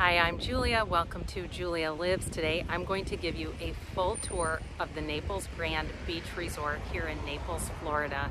Hi, I'm Julia. Welcome to Julia Lives. Today I'm going to give you a full tour of the Naples Grande Beach Resort here in Naples, Florida.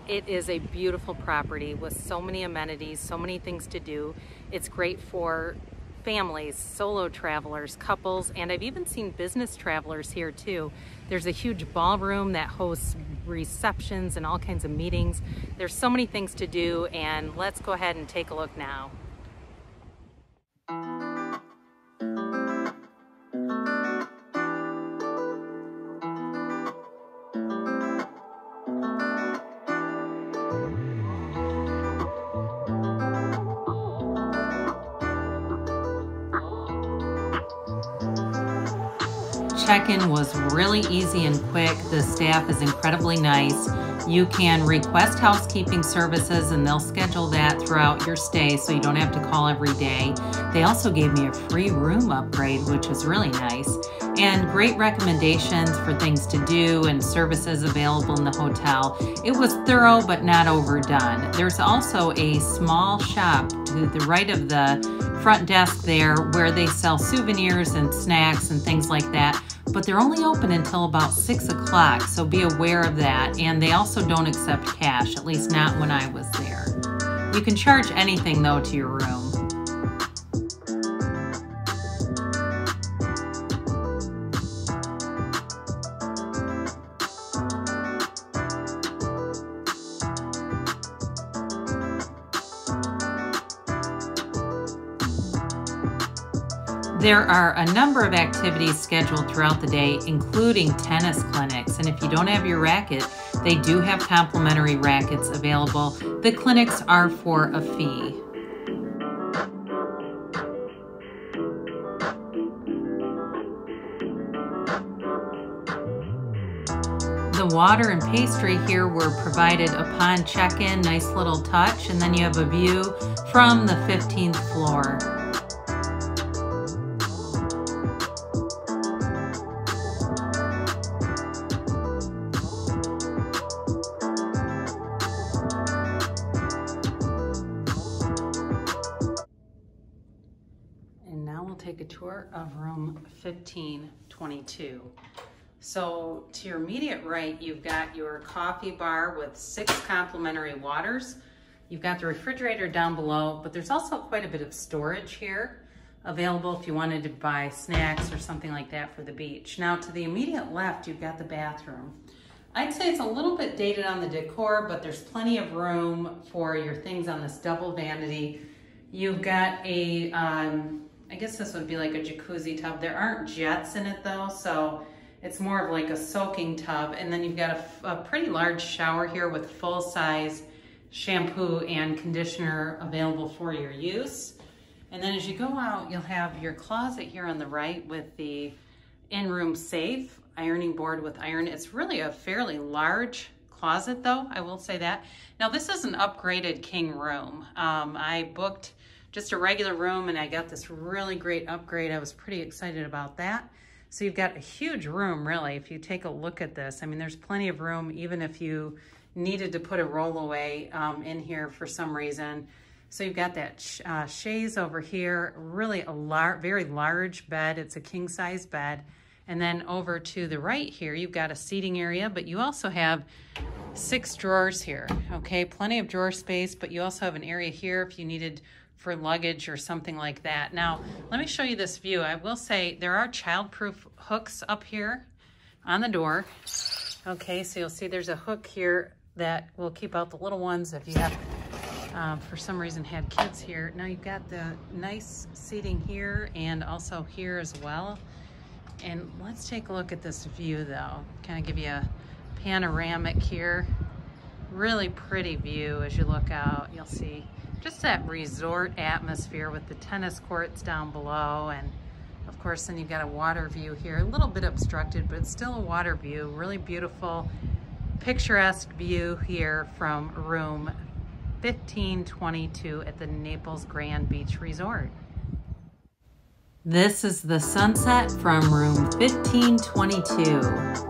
It is a beautiful property with so many amenities, so many things to do. It's great for families, solo travelers, couples, and I've even seen business travelers here too. There's a huge ballroom that hosts receptions and all kinds of meetings. There's so many things to do, and let's go ahead and take a look now. Check-in was really easy and quick. The staff is incredibly nice. You can request housekeeping services and they'll schedule that throughout your stay so you don't have to call every day. They also gave me a free room upgrade, which was really nice, and great recommendations for things to do and services available in the hotel. It was thorough but not overdone. There's also a small shop to the right of the front desk there where they sell souvenirs and snacks and things like that, but they're only open until about 6 o'clock, so be aware of that. And they also don't accept cash, at least not when I was there. You can charge anything though to your room. There are a number of activities scheduled throughout the day, including tennis clinics. And if you don't have your racket, they do have complimentary rackets available. The clinics are for a fee. The water and pastry here were provided upon check-in, nice little touch, and then you have a view from the 15th floor. Take a tour of room 1522. So to your immediate right, you've got your coffee bar with 6 complimentary waters. You've got the refrigerator down below, but there's also quite a bit of storage here available if you wanted to buy snacks or something like that for the beach. Now to the immediate left, you've got the bathroom. I'd say it's a little bit dated on the decor, but there's plenty of room for your things on this double vanity. You've got a I guess this would be like a jacuzzi tub. There aren't jets in it though, so it's more of like a soaking tub. And then you've got a pretty large shower here with full-size shampoo and conditioner available for your use. And then as you go out, you'll have your closet here on the right with the in-room safe, ironing board with iron. It's really a fairly large closet though, I will say that. Now this is an upgraded king room. I booked just a regular room and I got this really great upgrade. I was pretty excited about that. So you've got a huge room really. If you take a look at this, I mean, there's plenty of room even if you needed to put a rollaway in here for some reason. So you've got that chaise over here, really a very large bed. It's a king size bed. And then over to the right here, you've got a seating area, but you also have 6 drawers here, okay? Plenty of drawer space, but you also have an area here if you needed for luggage or something like that. Now, let me show you this view. I will say there are child-proof hooks up here on the door. Okay, so you'll see there's a hook here that will keep out the little ones if you have, for some reason, had kids here. Now you've got the nice seating here and also here as well. And let's take a look at this view though. Kind of give you a panoramic here. Really pretty view as you look out. You'll see just that resort atmosphere with the tennis courts down below, and of course then you've got a water view here, a little bit obstructed, but it's still a water view. Really beautiful, picturesque view here from room 1522 at the Naples Grande Beach Resort. This is the sunset from room 1522.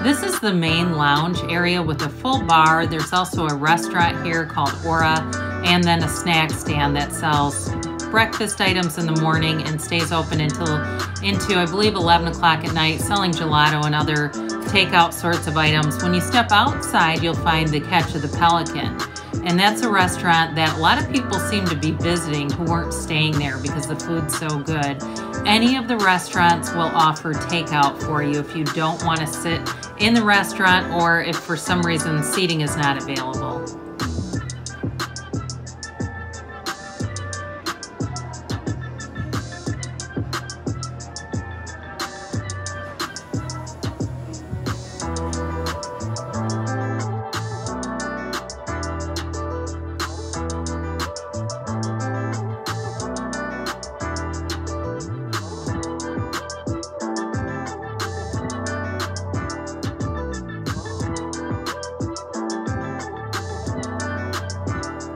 This is the main lounge area with a full bar. There's also a restaurant here called Aura, and then a snack stand that sells breakfast items in the morning and stays open into I believe 11 o'clock at night, selling gelato and other takeout sorts of items. When you step outside, you'll find the Catch of the Pelican, and that's a restaurant that a lot of people seem to be visiting who weren't staying there because the food's so good. Any of the restaurants will offer takeout for you if you don't want to sit in the restaurant or if for some reason seating is not available.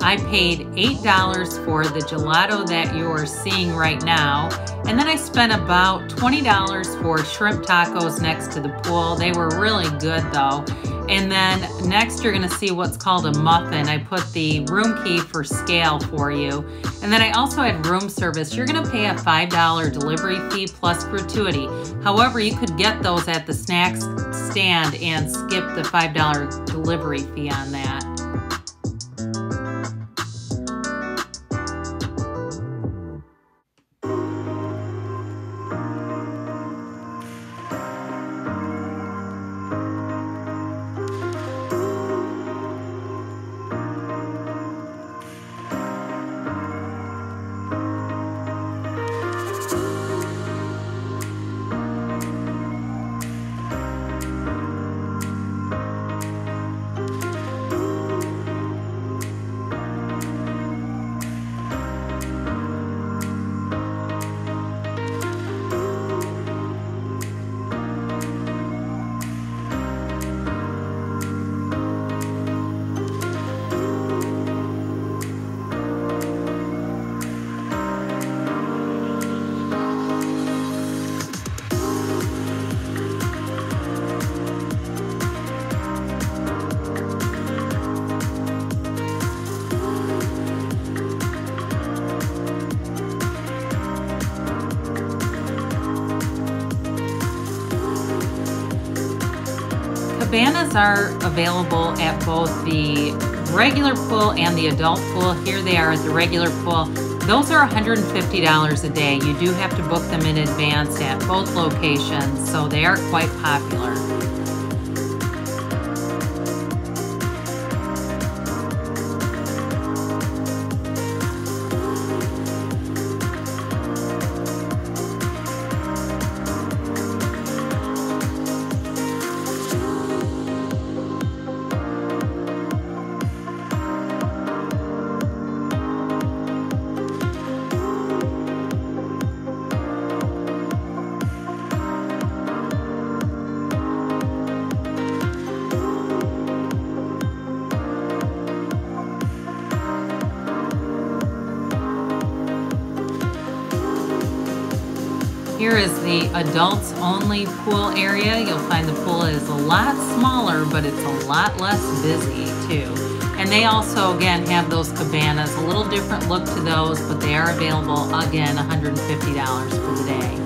I paid $8 for the gelato that you're seeing right now, and then I spent about $20 for shrimp tacos next to the pool. They were really good though. And then next you're gonna see what's called a muffin. I put the room key for scale for you. And then I also had room service. You're gonna pay a $5 delivery fee plus gratuity. However, you could get those at the snacks stand and skip the $5 delivery fee on that. Cabanas are available at both the regular pool and the adult pool. Here they are at the regular pool. Those are $150 a day. You do have to book them in advance at both locations, so they are quite popular. Here is the adults only pool area. You'll find the pool is a lot smaller, but it's a lot less busy too. And they also, again, have those cabanas. A little different look to those, but they are available, again, $150 for the day.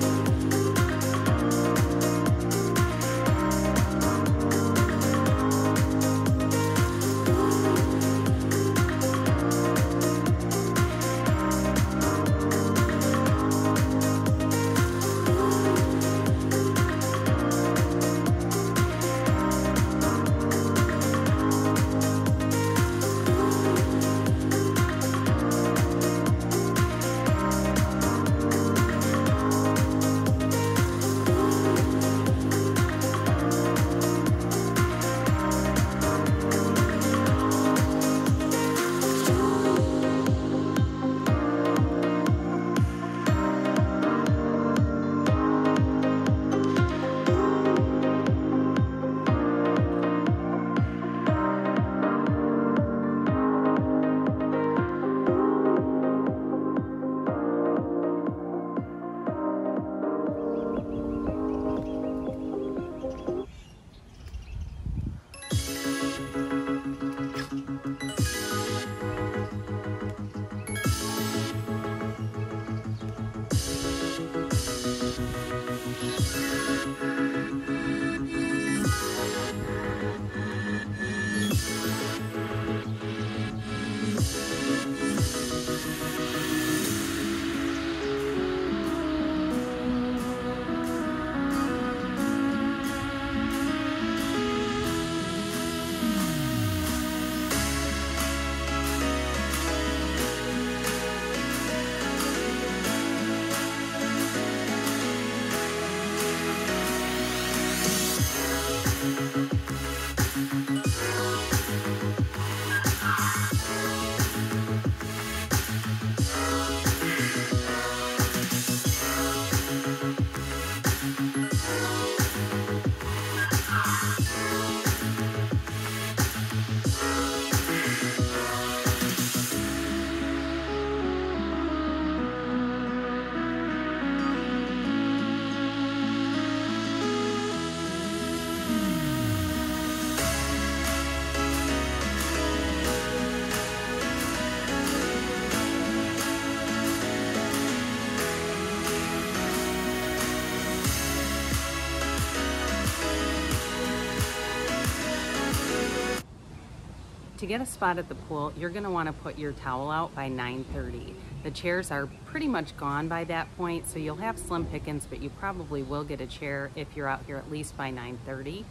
to get a spot at the pool, you're going to want to put your towel out by 9:30. The chairs are pretty much gone by that point, so you'll have slim pickings, but you probably will get a chair if you're out here at least by 9:30.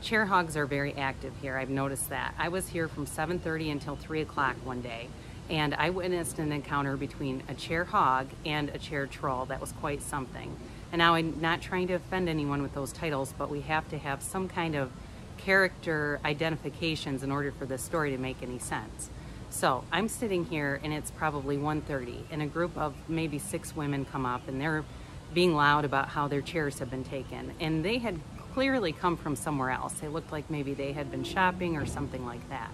Chair hogs are very active here. I've noticed that. I was here from 7:30 until 3 o'clock one day, and I witnessed an encounter between a chair hog and a chair troll that was quite something. And now I'm not trying to offend anyone with those titles, but we have to have some kind of character identifications in order for this story to make any sense. So I'm sitting here and it's probably 1:30 and a group of maybe 6 women come up and they're being loud about how their chairs have been taken, and they had clearly come from somewhere else. They looked like maybe they had been shopping or something like that.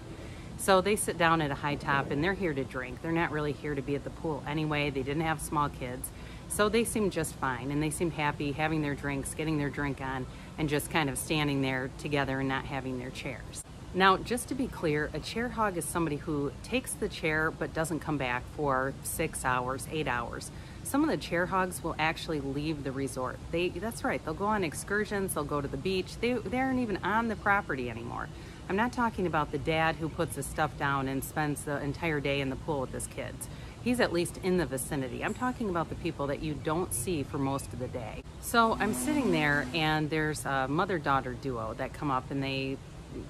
So they sit down at a high top and they're here to drink. They're not really here to be at the pool anyway. They didn't have small kids. So they seemed just fine, and they seemed happy having their drinks, getting their drink on, and just kind of standing there together and not having their chairs. Now, just to be clear, a chair hog is somebody who takes the chair but doesn't come back for 6 hours, 8 hours. Some of the chair hogs will actually leave the resort. That's right, they'll go on excursions, they'll go to the beach. They aren't even on the property anymore. I'm not talking about the dad who puts his stuff down and spends the entire day in the pool with his kids. He's at least in the vicinity. I'm talking about the people that you don't see for most of the day. So I'm sitting there and there's a mother-daughter duo that come up and they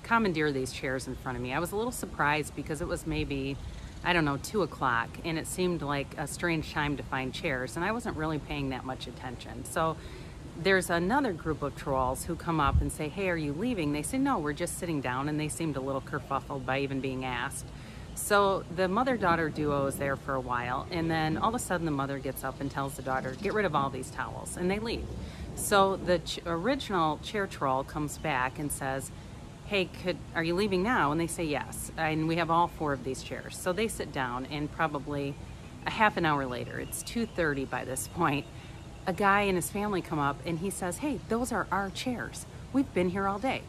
commandeer these chairs in front of me. I was a little surprised because it was maybe, I don't know, 2 o'clock, and it seemed like a strange time to find chairs, and I wasn't really paying that much attention. So there's another group of trolls who come up and say, "Hey, are you leaving?" They say, "No, we're just sitting down," and they seemed a little kerfuffled by even being asked. So the mother-daughter duo is there for a while, and then all of a sudden the mother gets up and tells the daughter, "Get rid of all these towels," and they leave. So the original chair troll comes back and says, "Hey, are you leaving now?" And they say yes, and we have all 4 of these chairs. So they sit down, and probably a half an hour later, it's 2:30 by this point, a guy and his family come up and he says, "Hey, those are our chairs. We've been here all day."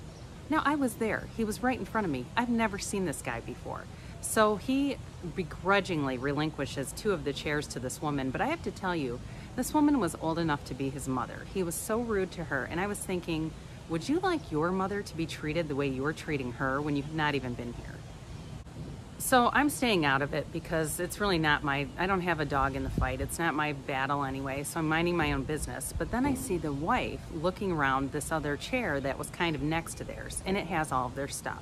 Now, I was there. He was right in front of me. I've never seen this guy before. So he begrudgingly relinquishes 2 of the chairs to this woman, but I have to tell you, this woman was old enough to be his mother. He was so rude to her, and I was thinking, would you like your mother to be treated the way you're treating her when you've not even been here? So I'm staying out of it because it's really not I don't have a dog in the fight. It's not my battle anyway, so I'm minding my own business. But then I see the wife looking around this other chair that was kind of next to theirs, and it has all of their stuff.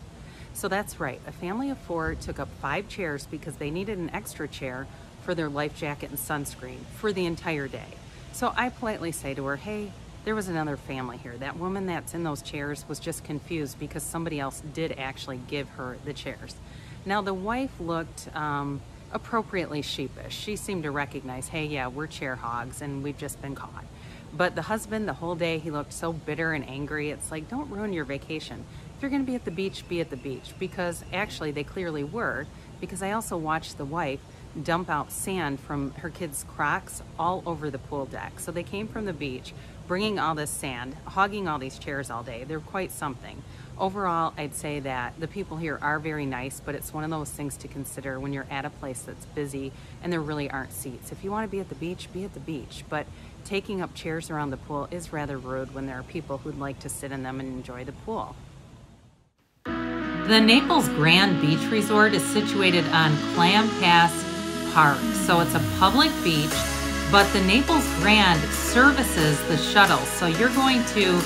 So that's right, a family of 4 took up 5 chairs because they needed an extra chair for their life jacket and sunscreen for the entire day. So I politely say to her, "Hey, there was another family here. That woman that's in those chairs was just confused because somebody else did actually give her the chairs." Now the wife looked appropriately sheepish. She seemed to recognize, hey, yeah, we're chair hogs and we've just been caught. But the husband, the whole day, he looked so bitter and angry. It's like, don't ruin your vacation. If you're gonna be at the beach, be at the beach. Because actually they clearly were, because I also watched the wife dump out sand from her kids' Crocs all over the pool deck. So they came from the beach, bringing all this sand, hogging all these chairs all day. They're quite something. Overall, I'd say that the people here are very nice, but it's one of those things to consider when you're at a place that's busy and there really aren't seats. If you want to be at the beach, be at the beach. But taking up chairs around the pool is rather rude when there are people who'd like to sit in them and enjoy the pool. The Naples Grande Beach Resort is situated on Clam Pass Park. So it's a public beach, but the Naples Grande services the shuttles. So you're going to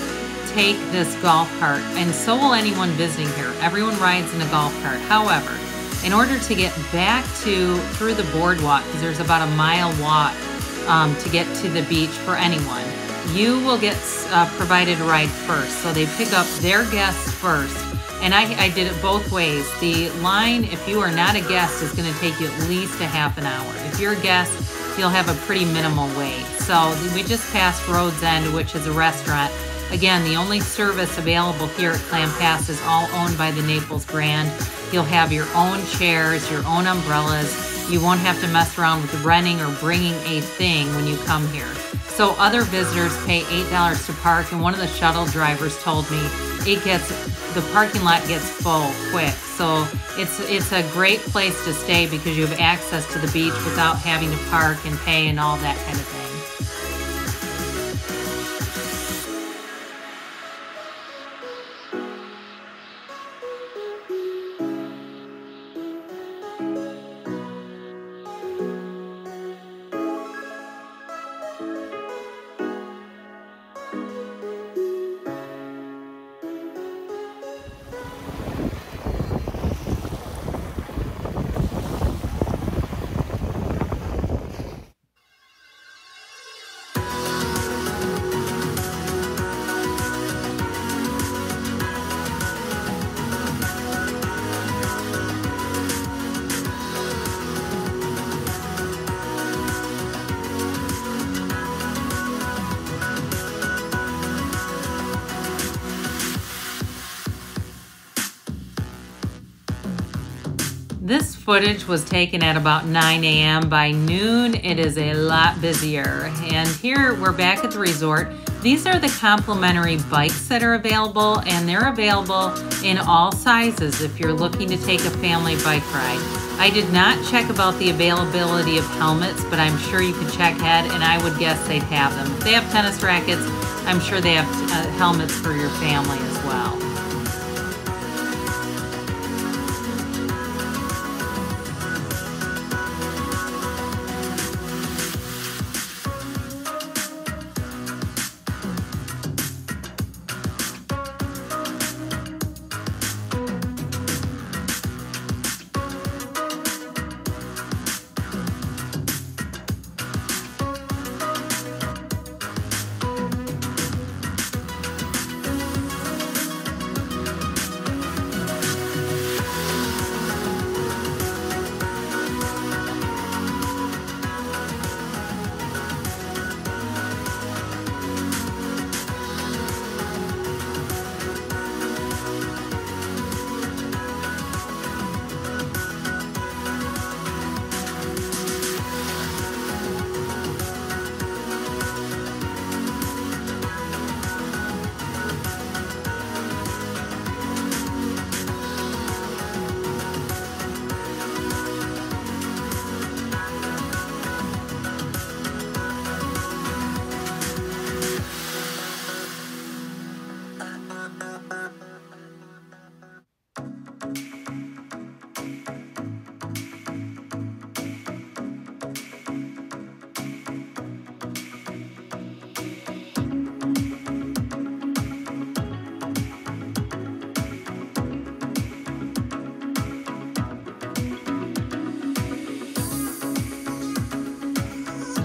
take this golf cart, and so will anyone visiting here. Everyone rides in a golf cart. However, in order to get back through the boardwalk, because there's about a mile walk to get to the beach for anyone, you will get provided a ride first. So they pick up their guests first. And I did it both ways. The line, if you are not a guest, is going to take you at least a half an hour. If you're a guest, you'll have a pretty minimal wait. So we just passed Road's End, which is a restaurant. Again, the only service available here at Clam Pass is all owned by the Naples Grande. You'll have your own chairs, your own umbrellas. You won't have to mess around with renting or bringing a thing when you come here. So other visitors pay $8 to park, and one of the shuttle drivers told me the parking lot gets full quick. So it's a great place to stay because you have access to the beach without having to park and pay and all that kind of thing. This footage was taken at about 9 a.m. By noon, it is a lot busier. And here we're back at the resort. These are the complimentary bikes that are available, and they're available in all sizes if you're looking to take a family bike ride. I did not check about the availability of helmets, but I'm sure you could check ahead, and I would guess they'd have them. If they have tennis rackets, I'm sure they have helmets for your family as well.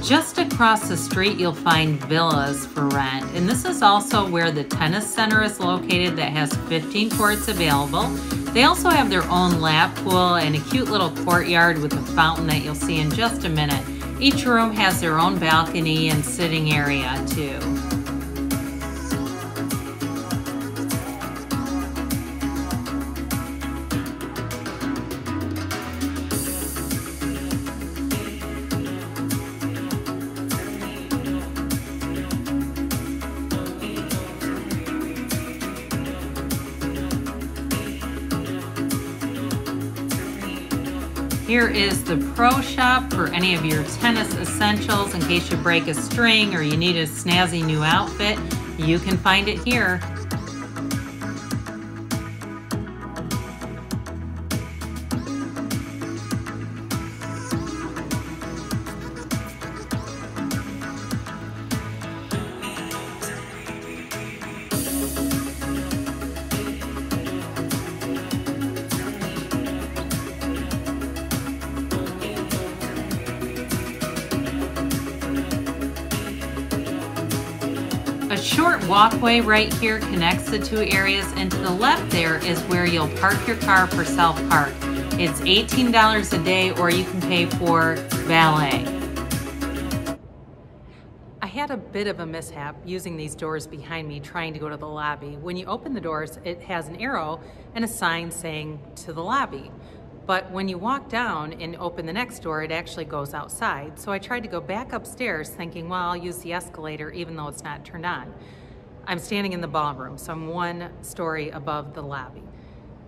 Just across the street, you'll find villas for rent. And this is also where the tennis center is located that has 15 courts available. They also have their own lap pool and a cute little courtyard with a fountain that you'll see in just a minute. Each room has their own balcony and sitting area too. Here is the pro shop for any of your tennis essentials in case you break a string or you need a snazzy new outfit. You can find it here. A short walkway right here connects the two areas, and to the left there is where you'll park your car for self-park. It's $18 a day, or you can pay for valet. I had a bit of a mishap using these doors behind me trying to go to the lobby. When you open the doors, it has an arrow and a sign saying to the lobby. But when you walk down and open the next door, it actually goes outside. So I tried to go back upstairs thinking, well, I'll use the escalator even though it's not turned on. I'm standing in the ballroom, so I'm one story above the lobby.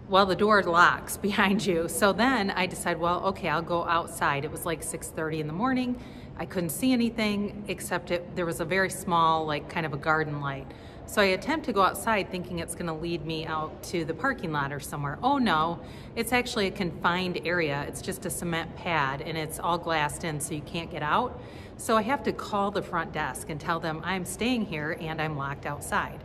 Well, the door locks behind you. So then I decided, well, okay, I'll go outside. It was like 6:30 in the morning. I couldn't see anything except there was a very small, like kind of a garden light. So I attempt to go outside thinking it's gonna lead me out to the parking lot or somewhere. Oh no, it's actually a confined area. It's just a cement pad and it's all glassed in so you can't get out. So I have to call the front desk and tell them I'm staying here and I'm locked outside.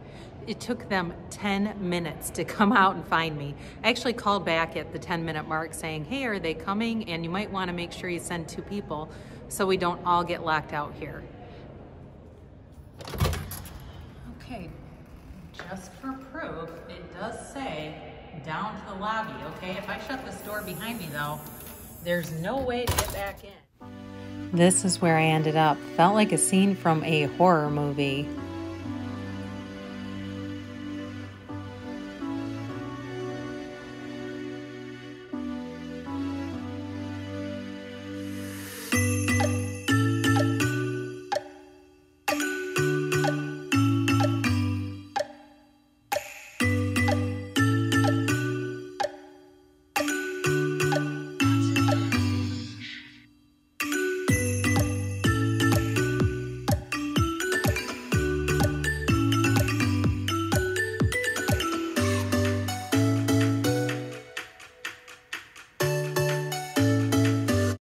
It took them 10 minutes to come out and find me. I actually called back at the 10-minute mark saying, hey, are they coming? And you might wanna make sure you send 2 people so we don't all get locked out here. Okay, just for proof, it does say down to the lobby, okay? If I shut this door behind me though, there's no way to get back in. This is where I ended up. Felt like a scene from a horror movie.